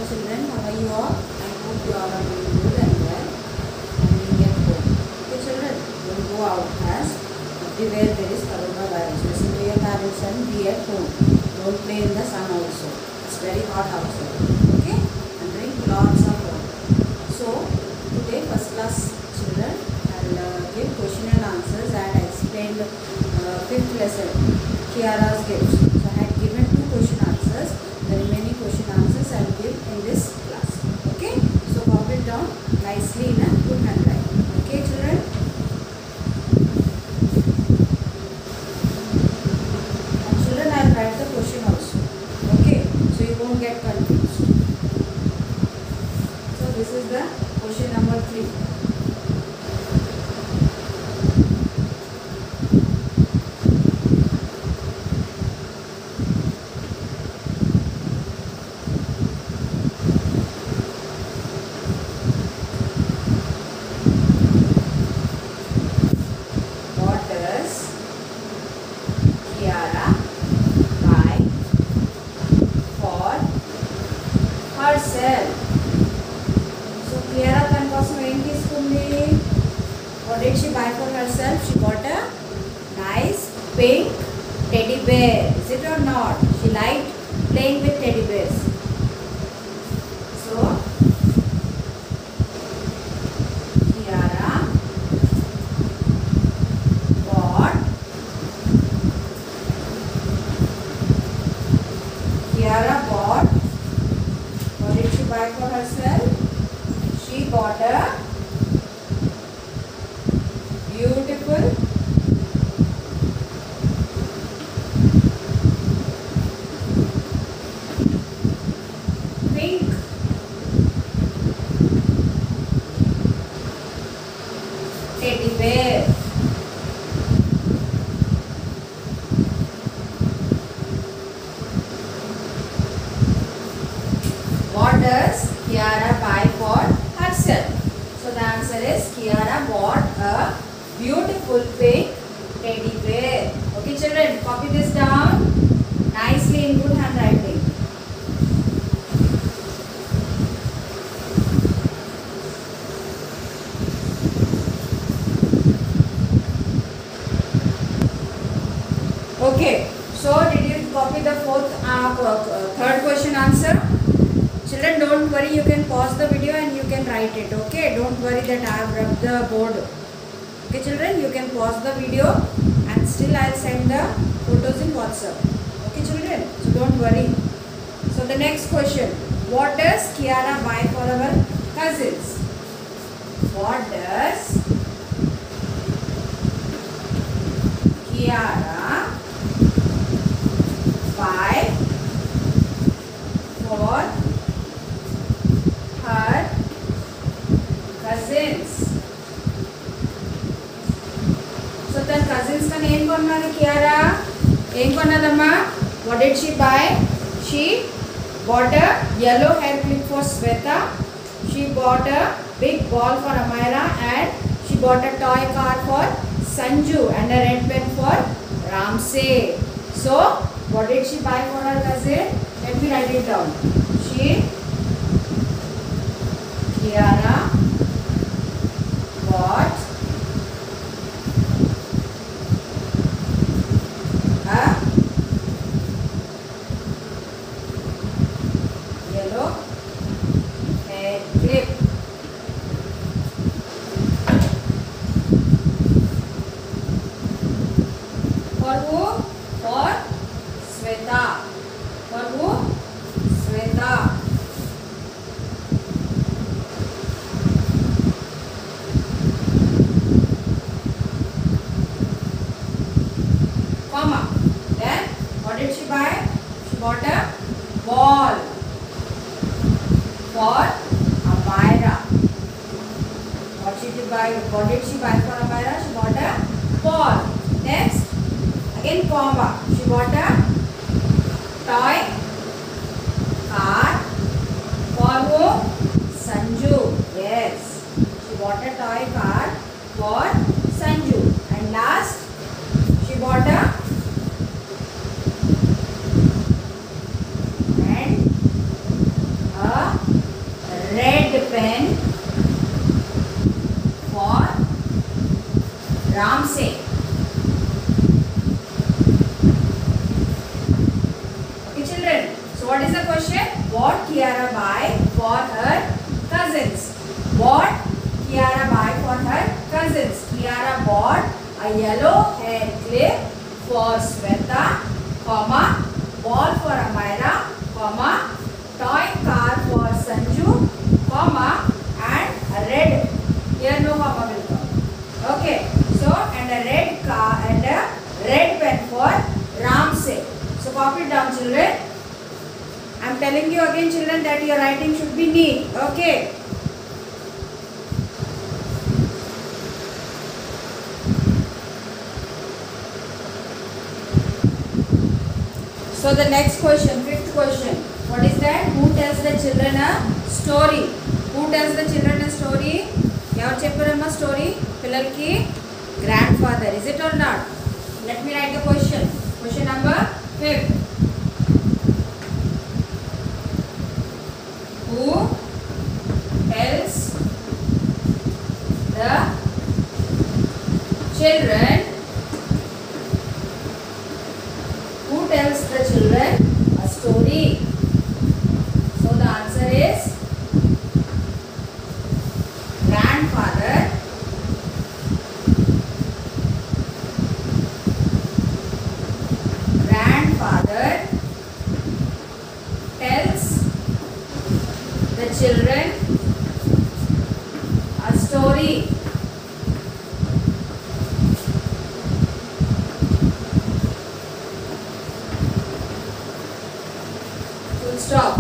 children, how are you all? I hope you all are doing good and well and being at home. Okay children, don't go out as everywhere there is coronavirus. Listen to your parents and be at home. Don't play in the sun also. It's very hot outside. Okay? And drink lots of water. So, today first class children, I'll give question and answers and I explained 5th lesson, Kiara's gifts. So, I had given 2 question answers. The remaining question answers I will give in this class. Okay? So, copy it down nicely in a good handwriting. Okay children? And children, I will write the question also. Okay? So, you won't get confused. So, this is the question number 3. Kiara buy for herself. So Kiara than కోసం ఏం తీసుకుంది? What did she buy for herself? She bought a nice pink teddy bear. Is it or not? She liked playing with teddy bears. So Kiara bought what did she buy for herself? She bought a beautiful pink teddy bear. What does Kiara buy for herself? So the answer is Kiara bought a beautiful pink teddy bear. Okay children, copy this down nicely in good handwriting. Okay, so did you copy the third question answer? Children, don't worry, you can pause the video and you can write it. Okay, don't worry that I have rubbed the board. Okay children, you can pause the video and still I will send the photos in WhatsApp. Okay children, so don't worry. So the next question, what does Kiara buy for our cousins? What does Kiara buy for her cousins? So then cousins ka name konnadi Kiara? Em konnadamma? What did she buy? She bought a yellow hair clip for Sweta. She bought a big ball for Amira and she bought a toy car for Sanju and a red pen for Ramsey. So what did she buy for her cousin? Let me write it down. Kiara bought a yellow hair clip for who? For Sweta. For who? Sweta. Then what did she buy? She bought a ball for Amira. What did she buy for Amira? She bought a ball. Next, again comma. She bought a toy car for who? Sanju. Yes, she bought a toy car for Sanju. And last, she bought a and a what is the question? What Kiara buy for her cousins? What Kiara buy for her cousins? Kiara bought a yellow hair clip for Sweta, comma, ball for Amira, comma, toy car for Sanju, comma, and a red. Here no comma will come. Okay. So and a red car and a red pen for Ramse. So copy it down, children. I am telling you again, children, that your writing should be neat. Okay. So the next question, fifth question. What is that? Who tells the children a story? Who tells the children a story? Your chapter story? Pillarki grandfather. Is it or not? Let me write the question. Question number 5. Who tells the children? Who tells the children a story? So the answer is grandfather. Grandfather tells the children a story. Full stop.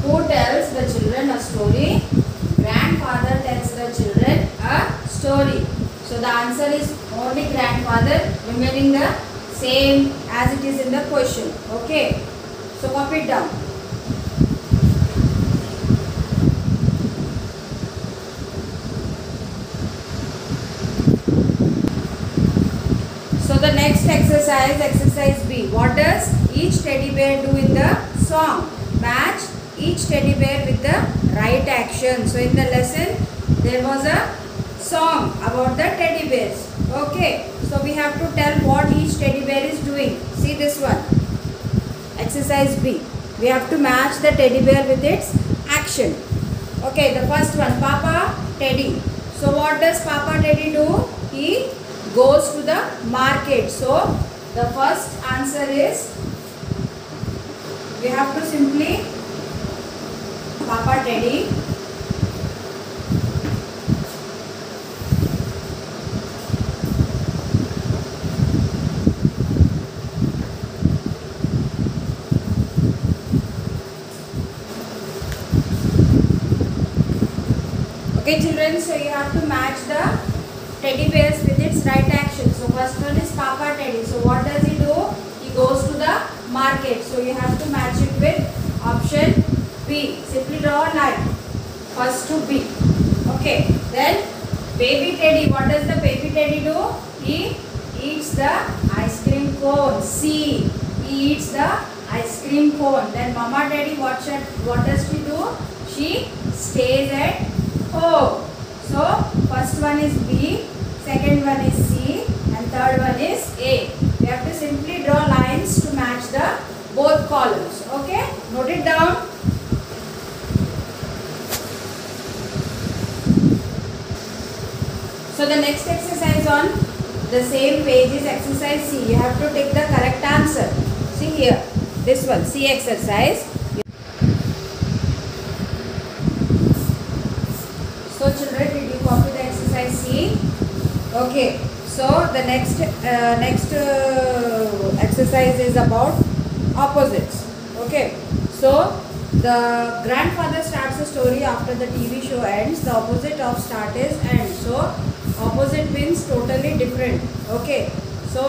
Who tells the children a story? Grandfather tells the children a story. So the answer is only grandfather, remaining the same as it is in the question. Okay. So copy it down. So the next exercise, exercise B. What does each teddy bear do in the song? Match each teddy bear with the right action. So in the lesson there was a song about the teddy bears. Okay. So we have to tell what each teddy bear is doing. See this one. Exercise B. We have to match the teddy bear with its action. Okay. The first one. Papa Teddy. So what does Papa Teddy do? He goes to the market. So the first answer is, we have to simply Papa Teddy okay children, so you have to match the teddy bears with its right action. So first one is Papa Teddy. So what does he do? He goes to the market. So you have to match it with option B. Simply draw a line. First to B. Okay. Then baby teddy. What does the baby teddy do? He eats the ice cream cone. C. He eats the ice cream cone. Then mama teddy, what does she do? She stays at home. So first one is B, second one is C, and third one is A. We have to simply draw lines to match the both columns. Okay, note it down. So the next exercise on the same page is exercise C. You have to take the correct answer. See here, this one, C exercise. So children, did you copy the exercise C? Okay. So the next exercise is about opposites. Okay. So the grandfather starts the story after the TV show ends. The opposite of start is end. So opposite means totally different. Okay. So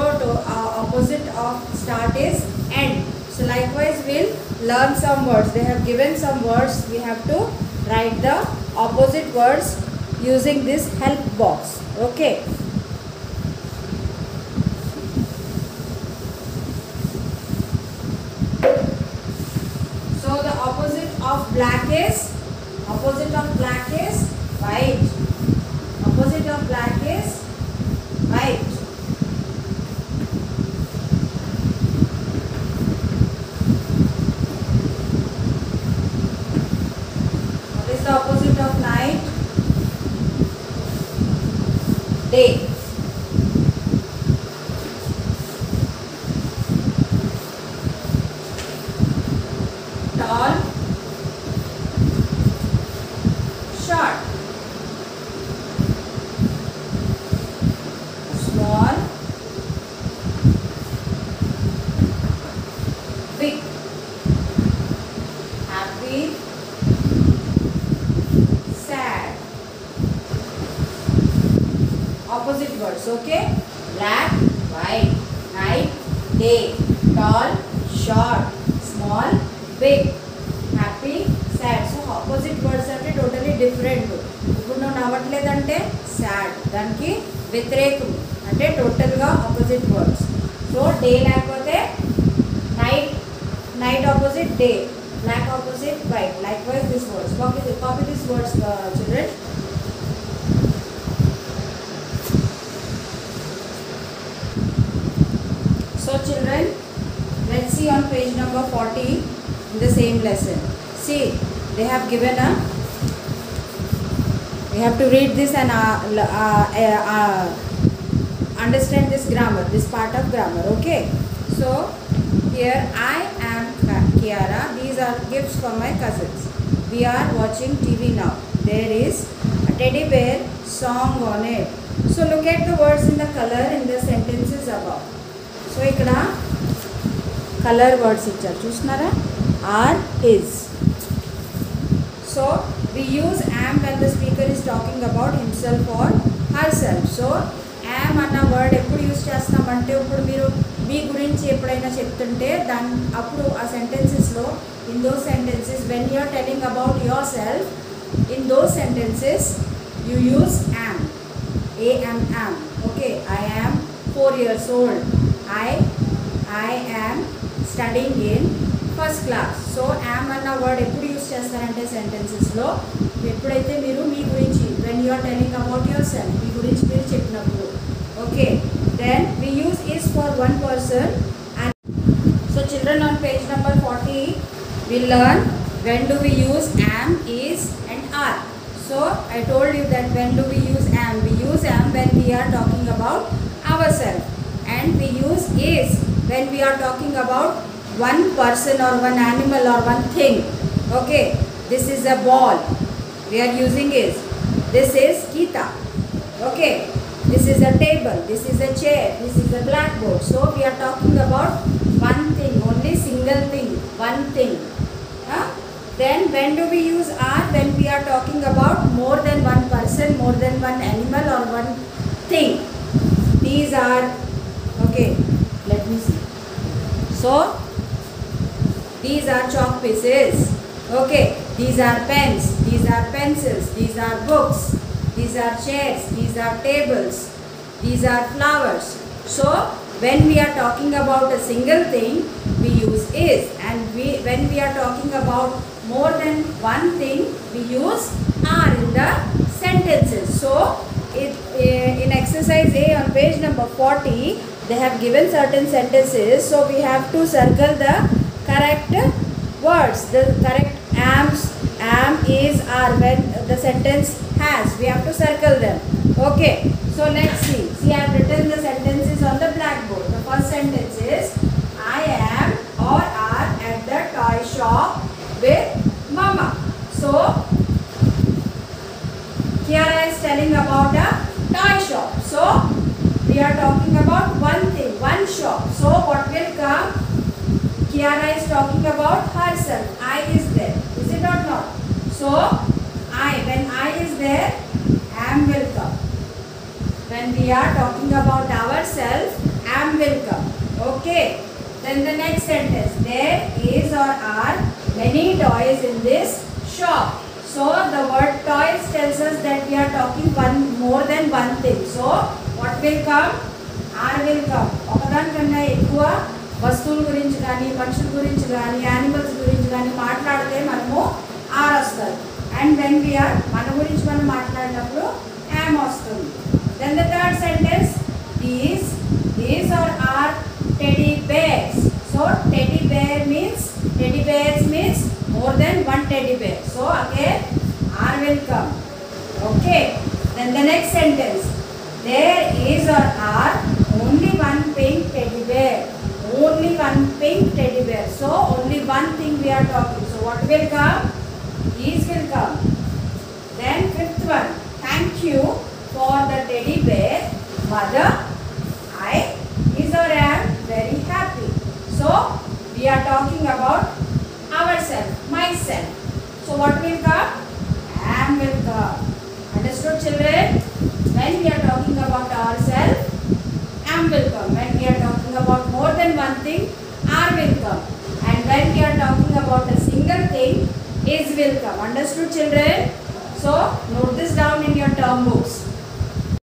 opposite of start is end. So likewise we'll learn some words. They have given some words. We have to write the opposite words using this help box. Okay. So the opposite of black is white. Opposite of black is white. day. Tall, short, small, big, happy, sad. Opposite words, okay? Black, white, night, day, tall, short, small, big, happy, sad. So opposite words అంటే totally different. ఇప్పుడు నువ్వు నవ్వట్లేదంటే sad, దానికి వ్యతిరేకం అంటే టోటల్గా opposite words. So day లేకపోతే night, night opposite day, black opposite white. Likewise this words. Copy these words, children. So children, let's see on page number 40 in the same lesson. See, they have given a, we have to read this and understand this grammar, this part of grammar, okay? So here I am Kiara. These are gifts for my cousins. We are watching TV now. There is a teddy bear song on it. So look at the words in the color in the sentences above. So ఇక్కడ colour words ఇచ్చారు చూస్తున్నారా, are is. So we use am when the speaker is talking about himself or herself. So am అన్న word ఎప్పుడు use చేస్తామంటే, ఇప్పుడు మీరు మీ గురించి ఎప్పుడైనా చెప్తుంటే అప్పుడు ఆ సెంటెన్సెస్లో, in those sentences when you are telling about yourself, in those sentences you use am, am. Okay, I am 4 years old. I am studying in first class. So am అన్న వర్డ్ ఎప్పుడు use చేస్తారంటే సెంటెన్సెస్లో, ఎప్పుడైతే మీరు మీ గురించి, when you are telling about yourself, మీ గురించి మీరు చెప్పినప్పుడు. Okay, then we use is for one person. And so children, on page number 40 we learn when do we use am, is and are. So I told you that when do we use am? We use am when we are talking about ourselves, and we use is when we are talking about one person or one animal or one thing. Okay, this is a ball, we are using is. This is Geeta. Okay, this is a table, this is a chair, this is a blackboard. So we are talking about one thing, only single thing, one thing. Then when do we use are? When we are talking about more than one person, more than one animal or one thing. These are, okay, let me see. So these are chalk pieces. Okay, these are pens, these are pencils, these are books, these are chairs, these are tables, these are flowers. So when we are talking about a single thing, we use is, and when we are talking about more than one thing, we use are in the sentences. So in exercise A on page number 40, they have given certain sentences. So we have to circle the correct words, the correct ams, am, is, are. When the sentence has, we have to circle them. Okay, so let's see. See, I have written the sentences on the blackboard. The first sentence is, I am or are at the toy shop with mama. So Kiara is telling about a toy shop. So we are talking about one thing, one shop. So what will come? Kiara is talking about herself. I is there. Is it or not? So I, when I is there, am will come. When we are talking about ourselves, am will come. Okay. Then the next sentence, there is or are many toys in this shop. So the word toys tells us that we are talking more than one thing. So what will come? Are will come. ఒకదానికన్నా ఎక్కువ వస్తువుల గురించి కానీ, పక్షుల గురించి కానీ, animals గురించి కానీ మాట్లాడితే మనము ఆర్ వస్తారు. అండ్ వెన్ we are మన గురించి మనం మాట్లాడినప్పుడు యామ్ వస్తుంది. Then the third sentence, these or are teddy bears. So teddy bears means more than one teddy bear. So again are will come. Okay, then the next sentence, There is or are only one pink teddy bear. Only one pink teddy bear. So only one thing we are talking. So what will come? Is will come. Then fifth one. Thank you for the teddy bear. Mother, I is or am very happy. So we are talking about ourselves, myself. So what will come? Am will come. Understood, children? When we are talking about ourselves, am will come. When we are talking about more than one thing, are will come. And when we are talking about a single thing, is will come. Understood, children? So note this down in your term books.